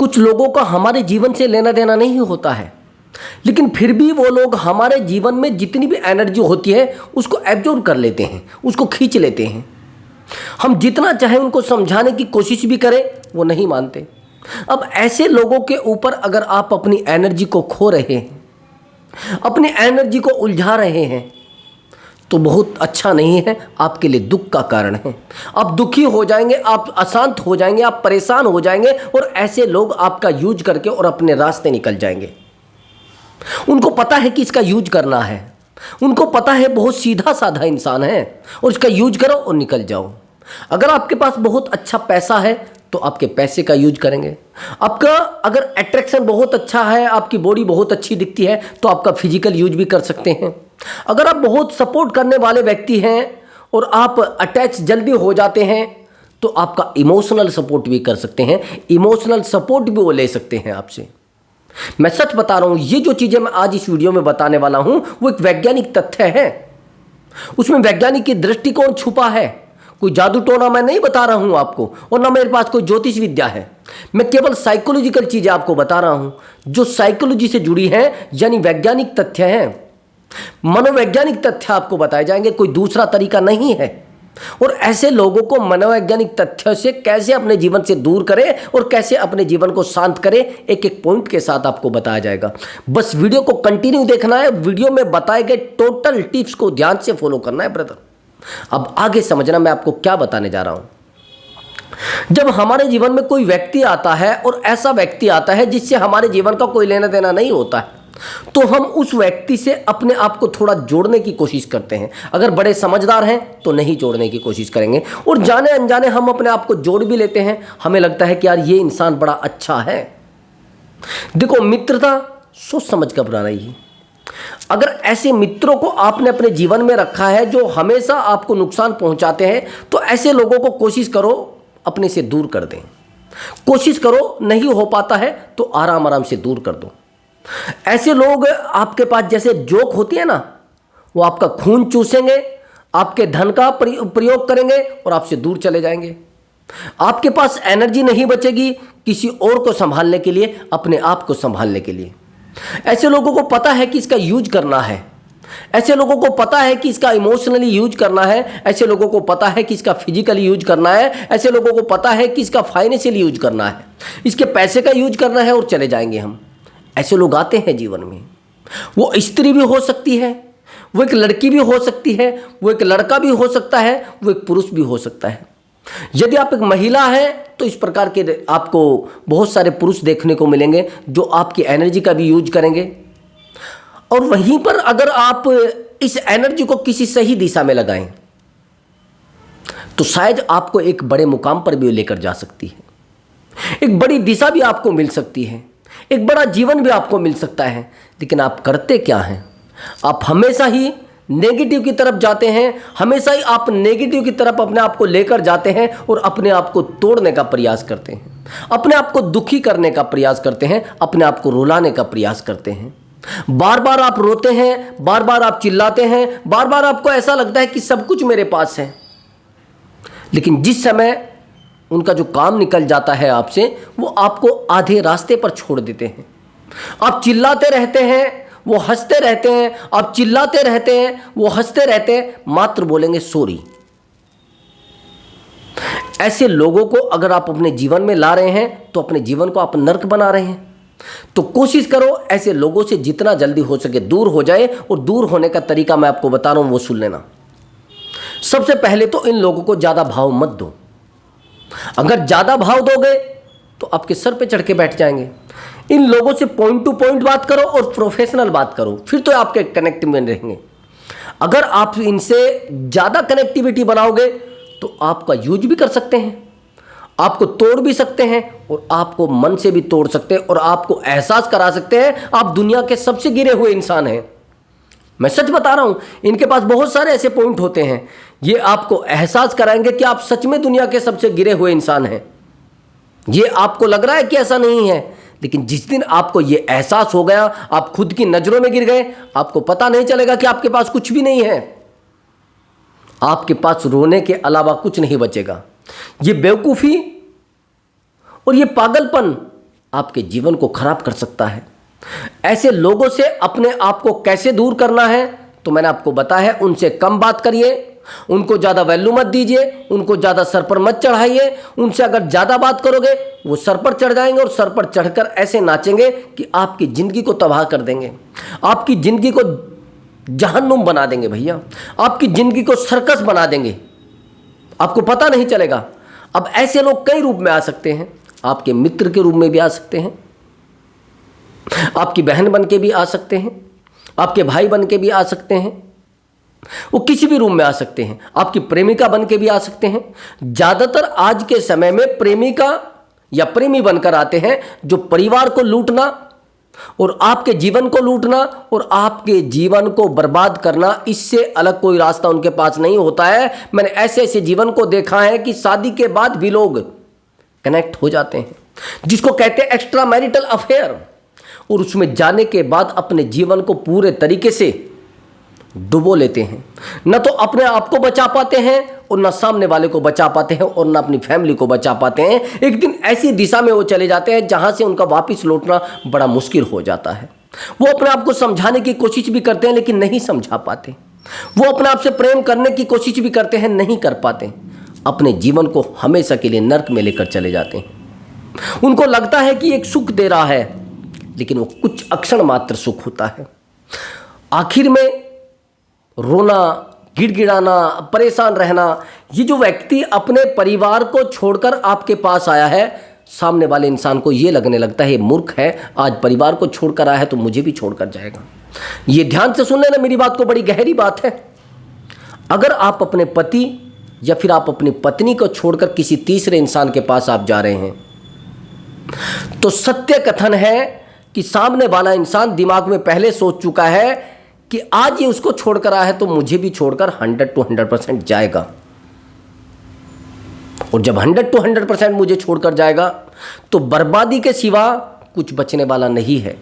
कुछ लोगों का हमारे जीवन से लेना देना नहीं होता है, लेकिन फिर भी वो लोग हमारे जीवन में जितनी भी एनर्जी होती है उसको एब्जॉर्ब कर लेते हैं, उसको खींच लेते हैं। हम जितना चाहे उनको समझाने की कोशिश भी करें, वो नहीं मानते। अब ऐसे लोगों के ऊपर अगर आप अपनी एनर्जी को खो रहे हैं, अपनी एनर्जी को उलझा रहे हैं, तो बहुत अच्छा नहीं है, आपके लिए दुख का कारण है। आप दुखी हो जाएंगे, आप अशांत हो जाएंगे, आप परेशान हो जाएंगे और ऐसे लोग आपका यूज करके और अपने रास्ते निकल जाएंगे। उनको पता है कि इसका यूज करना है, उनको पता है बहुत सीधा साधा इंसान है और इसका यूज करो और निकल जाओ। अगर आपके पास बहुत अच्छा पैसा है तो आपके पैसे का यूज करेंगे। आपका अगर अट्रैक्शन बहुत अच्छा है, आपकी बॉडी बहुत अच्छी दिखती है, तो आपका फिजिकल यूज भी कर सकते हैं। अगर आप बहुत सपोर्ट करने वाले व्यक्ति हैं और आप अटैच जल्दी हो जाते हैं, तो आपका इमोशनल सपोर्ट भी कर सकते हैं, इमोशनल सपोर्ट भी वो ले सकते हैं आपसे। मैं सच बता रहा हूं, ये जो चीजें मैं आज इस वीडियो में बताने वाला हूं वो एक वैज्ञानिक तथ्य है। उसमें वैज्ञानिक की दृष्टिकोण छुपा है। कोई जादू टोना मैं नहीं बता रहा हूं आपको, और ना मेरे पास कोई ज्योतिष विद्या है। मैं केवल साइकोलॉजिकल चीजें आपको बता रहा हूं जो साइकोलॉजी से जुड़ी हैं, यानी वैज्ञानिक तथ्य हैं, मनोवैज्ञानिक तथ्य आपको बताए जाएंगे। कोई दूसरा तरीका नहीं है। और ऐसे लोगों को मनोवैज्ञानिक तथ्यों से कैसे अपने जीवन से दूर करें और कैसे अपने जीवन को शांत करें, एक एक पॉइंट के साथ आपको बताया जाएगा। बस वीडियो को कंटिन्यू देखना है, वीडियो में बताए गए टोटल टिप्स को ध्यान से फॉलो करना है ब्रदर। अब आगे समझना मैं आपको क्या बताने जा रहा हूं। जब हमारे जीवन में कोई व्यक्ति आता है और ऐसा व्यक्ति आता है जिससे हमारे जीवन का कोई लेना देना नहीं होता है, तो हम उस व्यक्ति से अपने आप को थोड़ा जोड़ने की कोशिश करते हैं। अगर बड़े समझदार हैं तो नहीं जोड़ने की कोशिश करेंगे, और जाने अनजाने हम अपने आप को जोड़ भी लेते हैं। हमें लगता है कि यार ये इंसान बड़ा अच्छा है। देखो, मित्रता सोच समझ कर बनाना ही। अगर ऐसे मित्रों को आपने अपने जीवन में रखा है जो हमेशा आपको नुकसान पहुंचाते हैं, तो ऐसे लोगों को कोशिश करो अपने से दूर कर दें। कोशिश करो, नहीं हो पाता है तो आराम आराम से दूर कर दो। ऐसे लोग आपके पास जैसे जोक होती है ना, वो आपका खून चूसेंगे, आपके धन का प्रयोग करेंगे और आपसे दूर चले जाएंगे। आपके पास एनर्जी नहीं बचेगी किसी और को संभालने के लिए, अपने आप को संभालने के लिए। ऐसे लोगों को पता है कि इसका यूज करना है, ऐसे लोगों को पता है कि इसका इमोशनली यूज करना है, ऐसे लोगों को पता है कि इसका फिजिकली यूज करना है, ऐसे लोगों को पता है कि इसका फाइनेंशियली यूज करना है, इसके पैसे का यूज करना है, और चले जाएंगे हम। ऐसे लोग आते हैं जीवन में। वो स्त्री भी हो सकती है, वो एक लड़की भी हो सकती है, वो एक लड़का भी हो सकता है, वो एक पुरुष भी हो सकता है। यदि आप एक महिला हैं तो इस प्रकार के आपको बहुत सारे पुरुष देखने को मिलेंगे जो आपकी एनर्जी का भी यूज करेंगे। और वहीं पर अगर आप इस एनर्जी को किसी सही दिशा में लगाएं तो शायद आपको एक बड़े मुकाम पर भी लेकर जा सकती है, एक बड़ी दिशा भी आपको मिल सकती है, एक बड़ा जीवन भी आपको मिल सकता है। लेकिन आप करते क्या हैं? आप हमेशा ही नेगेटिव की तरफ जाते हैं, हमेशा ही आप नेगेटिव की तरफ अपने आप को लेकर जाते हैं और अपने आप को तोड़ने का प्रयास करते हैं, अपने आप को दुखी करने का प्रयास करते हैं, अपने आप को रुलाने का प्रयास करते हैं। बार बार आप रोते हैं, बार बार आप चिल्लाते हैं, बार बार आपको ऐसा लगता है कि सब कुछ मेरे पास है। लेकिन जिस समय उनका जो काम निकल जाता है आपसे, वो आपको आधे रास्ते पर छोड़ देते हैं। आप चिल्लाते रहते हैं, वो हंसते रहते हैं, आप चिल्लाते रहते हैं, वो हंसते रहते हैं, मात्र बोलेंगे सॉरी। ऐसे लोगों को अगर आप अपने जीवन में ला रहे हैं तो अपने जीवन को आप नर्क बना रहे हैं। तो कोशिश करो ऐसे लोगों से जितना जल्दी हो सके दूर हो जाए, और दूर होने का तरीका मैं आपको बता रहा हूं, वो सुन लेना। सबसे पहले तो इन लोगों को ज्यादा भाव मत दो। अगर ज्यादा भाव दोगे तो आपके सर पे चढ़ के बैठ जाएंगे। इन लोगों से पॉइंट टू पॉइंट बात करो और प्रोफेशनल बात करो, फिर तो आपके कनेक्ट में रहेंगे। अगर आप इनसे ज्यादा कनेक्टिविटी बनाओगे तो आपका यूज भी कर सकते हैं, आपको तोड़ भी सकते हैं, और आपको मन से भी तोड़ सकते हैं, और आपको एहसास करा सकते हैं आप दुनिया के सबसे गिरे हुए इंसान हैं। मैं सच बता रहा हूं, इनके पास बहुत सारे ऐसे पॉइंट होते हैं, ये आपको एहसास कराएंगे कि आप सच में दुनिया के सबसे गिरे हुए इंसान हैं। ये आपको लग रहा है कि ऐसा नहीं है, लेकिन जिस दिन आपको ये एहसास हो गया, आप खुद की नजरों में गिर गए, आपको पता नहीं चलेगा कि आपके पास कुछ भी नहीं है। आपके पास रोने के अलावा कुछ नहीं बचेगा। ये बेवकूफ़ी और ये पागलपन आपके जीवन को खराब कर सकता है। ऐसे लोगों से अपने आप को कैसे दूर करना है तो मैंने आपको बताया है, उनसे कम बात करिए, उनको ज़्यादा वैल्यू मत दीजिए, उनको ज़्यादा सर पर मत चढ़ाइए। उनसे अगर ज़्यादा बात करोगे वो सर पर चढ़ जाएंगे और सर पर चढ़कर ऐसे नाचेंगे कि आपकी ज़िंदगी को तबाह कर देंगे, आपकी ज़िंदगी को जहन्नुम बना देंगे भैया, आपकी ज़िंदगी को सर्कस बना देंगे, आपको पता नहीं चलेगा। अब ऐसे लोग कई रूप में आ सकते हैं, आपके मित्र के रूप में भी आ सकते हैं, आपकी बहन बन के भी आ सकते हैं, आपके भाई बन के भी आ सकते हैं, वो किसी भी रूप में आ सकते हैं, आपकी प्रेमिका बन के भी आ सकते हैं। ज़्यादातर आज के समय में प्रेमिका या प्रेमी बनकर आते हैं जो परिवार को लूटना और आपके जीवन को लूटना और आपके जीवन को बर्बाद करना, इससे अलग कोई रास्ता उनके पास नहीं होता है। मैंने ऐसे ऐसे जीवन को देखा है कि शादी के बाद भी लोग कनेक्ट हो जाते हैं, जिसको कहते हैं एक्स्ट्रा मैरिटल अफेयर, और उसमें जाने के बाद अपने जीवन को पूरे तरीके से डुबो लेते हैं। न तो अपने आप को बचा पाते हैं और न सामने वाले को बचा पाते हैं और न अपनी फैमिली को बचा पाते हैं। एक दिन ऐसी दिशा में वो चले जाते हैं जहां से उनका वापस लौटना बड़ा मुश्किल हो जाता है। वो अपने आप को समझाने की कोशिश भी करते हैं लेकिन नहीं समझा पाते। वो अपने आप से प्रेम करने की कोशिश भी करते हैं, नहीं कर पाते। अपने जीवन को हमेशा के लिए नर्क में लेकर चले जाते हैं। उनको लगता है कि एक सुख दे रहा है लेकिन वो कुछ अक्षण मात्र सुख होता है। आखिर में रोना, गिड़गिड़ाना, परेशान रहना, ये जो व्यक्ति अपने परिवार को छोड़कर आपके पास आया है, सामने वाले इंसान को ये लगने लगता है ये मूर्ख है, आज परिवार को छोड़कर आया है तो मुझे भी छोड़कर जाएगा। ये ध्यान से सुन लेना मेरी बात को, बड़ी गहरी बात है। अगर आप अपने पति या फिर आप अपनी पत्नी को छोड़कर किसी तीसरे इंसान के पास आप जा रहे हैं तो सत्य कथन है कि सामने वाला इंसान दिमाग में पहले सोच चुका है कि आज ये उसको छोड़कर आया है तो मुझे भी छोड़कर 100 to 100% जाएगा, और जब 100 to 100% मुझे छोड़कर जाएगा तो बर्बादी के सिवा कुछ बचने वाला नहीं है।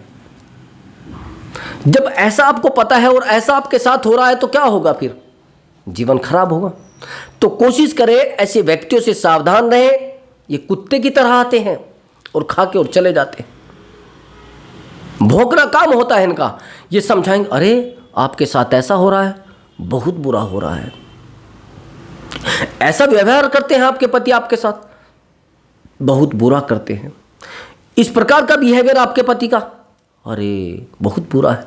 जब ऐसा आपको पता है और ऐसा आपके साथ हो रहा है तो क्या होगा? फिर जीवन खराब होगा। तो कोशिश करें ऐसे व्यक्तियों से सावधान रहें। ये कुत्ते की तरह आते हैं और खा के और चले जाते हैं। भौंकना काम होता है इनका। ये समझाएंगे अरे आपके साथ ऐसा हो रहा है, बहुत बुरा हो रहा है। ऐसा व्यवहार करते हैं आपके पति आपके साथ, बहुत बुरा करते हैं। इस प्रकार का बिहेवियर आपके पति का, अरे बहुत बुरा है।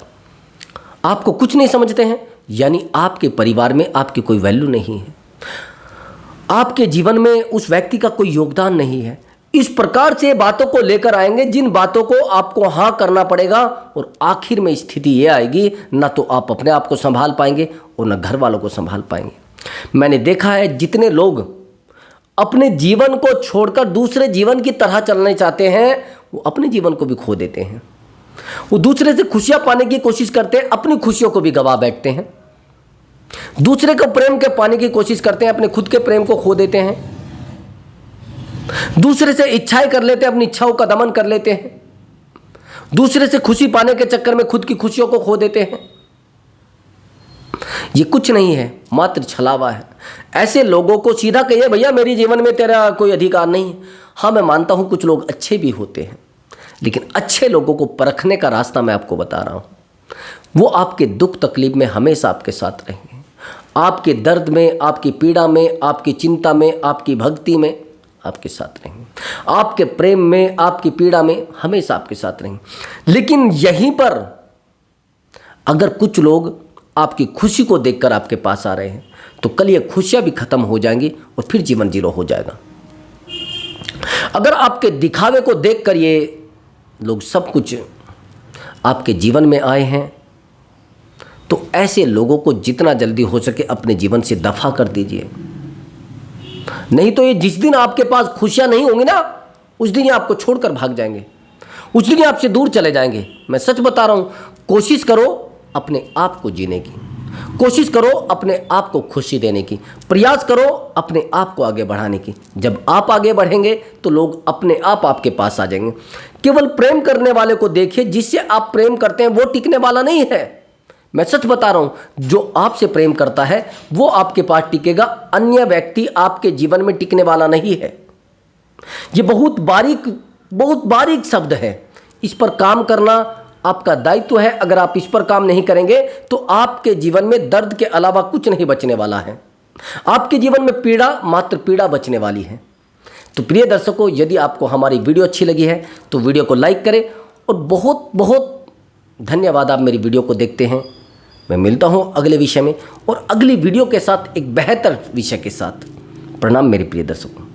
आपको कुछ नहीं समझते हैं, यानी आपके परिवार में आपकी कोई वैल्यू नहीं है, आपके जीवन में उस व्यक्ति का कोई योगदान नहीं है। इस प्रकार से बातों को लेकर आएंगे जिन बातों को आपको हाँ करना पड़ेगा, और आखिर में स्थिति ये आएगी ना तो आप अपने आप को संभाल पाएंगे और ना घर वालों को संभाल पाएंगे। मैंने देखा है जितने लोग अपने जीवन को छोड़कर दूसरे जीवन की तरह चलने चाहते हैं वो अपने जीवन को भी खो देते हैं। वो दूसरे से खुशियां पाने की कोशिश करते हैं, अपनी खुशियों को भी गवा बैठते हैं। दूसरे को प्रेम के पाने की कोशिश करते हैं, अपने खुद के प्रेम को खो देते हैं। दूसरे से इच्छाएं कर लेते हैं, अपनी इच्छाओं का दमन कर लेते हैं। दूसरे से खुशी पाने के चक्कर में खुद की खुशियों को खो देते हैं। ये कुछ नहीं है, मात्र छलावा है। ऐसे लोगों को सीधा कहिए भैया मेरे जीवन में तेरा कोई अधिकार नहीं है। हाँ मैं मानता हूं कुछ लोग अच्छे भी होते हैं, लेकिन अच्छे लोगों को परखने का रास्ता मैं आपको बता रहा हूं। वो आपके दुख तकलीफ में हमेशा आपके साथ रहेंगे, आपके दर्द में, आपकी पीड़ा में, आपकी चिंता में, आपकी भक्ति में आपके साथ रहेंगे, आपके प्रेम में, आपकी पीड़ा में हमेशा आपके साथ रहेंगे। लेकिन यहीं पर अगर कुछ लोग आपकी खुशी को देखकर आपके पास आ रहे हैं तो कल ये खुशियां भी खत्म हो जाएंगी और फिर जीवन जीरो हो जाएगा। अगर आपके दिखावे को देखकर ये लोग सब कुछ आपके जीवन में आए हैं तो ऐसे लोगों को जितना जल्दी हो सके अपने जीवन से दफा कर दीजिए। नहीं तो ये जिस दिन आपके पास खुशियां नहीं होंगी ना, उस दिन ये आपको छोड़कर भाग जाएंगे, उस दिन ये आपसे दूर चले जाएंगे। मैं सच बता रहा हूं, कोशिश करो अपने आप को जीने की, कोशिश करो अपने आप को खुशी देने की, प्रयास करो अपने आप को आगे बढ़ाने की। जब आप आगे बढ़ेंगे तो लोग अपने आप आपके पास आ जाएंगे। केवल प्रेम करने वाले को देखिए, जिससे आप प्रेम करते हैं वो टिकने वाला नहीं है। मैं सच बता रहा हूं, जो आपसे प्रेम करता है वो आपके पास टिकेगा, अन्य व्यक्ति आपके जीवन में टिकने वाला नहीं है। ये बहुत बारीक बहुत बारीक शब्द है। इस पर काम करना आपका दायित्व है। अगर आप इस पर काम नहीं करेंगे तो आपके जीवन में दर्द के अलावा कुछ नहीं बचने वाला है। आपके जीवन में पीड़ा, मात्र पीड़ा बचने वाली है। तो प्रिय दर्शकों, यदि आपको हमारी वीडियो अच्छी लगी है तो वीडियो को लाइक करें और बहुत बहुत धन्यवाद, आप मेरी वीडियो को देखते हैं। मैं मिलता हूं अगले विषय में और अगली वीडियो के साथ, एक बेहतर विषय के साथ। प्रणाम मेरे प्रिय दर्शकों।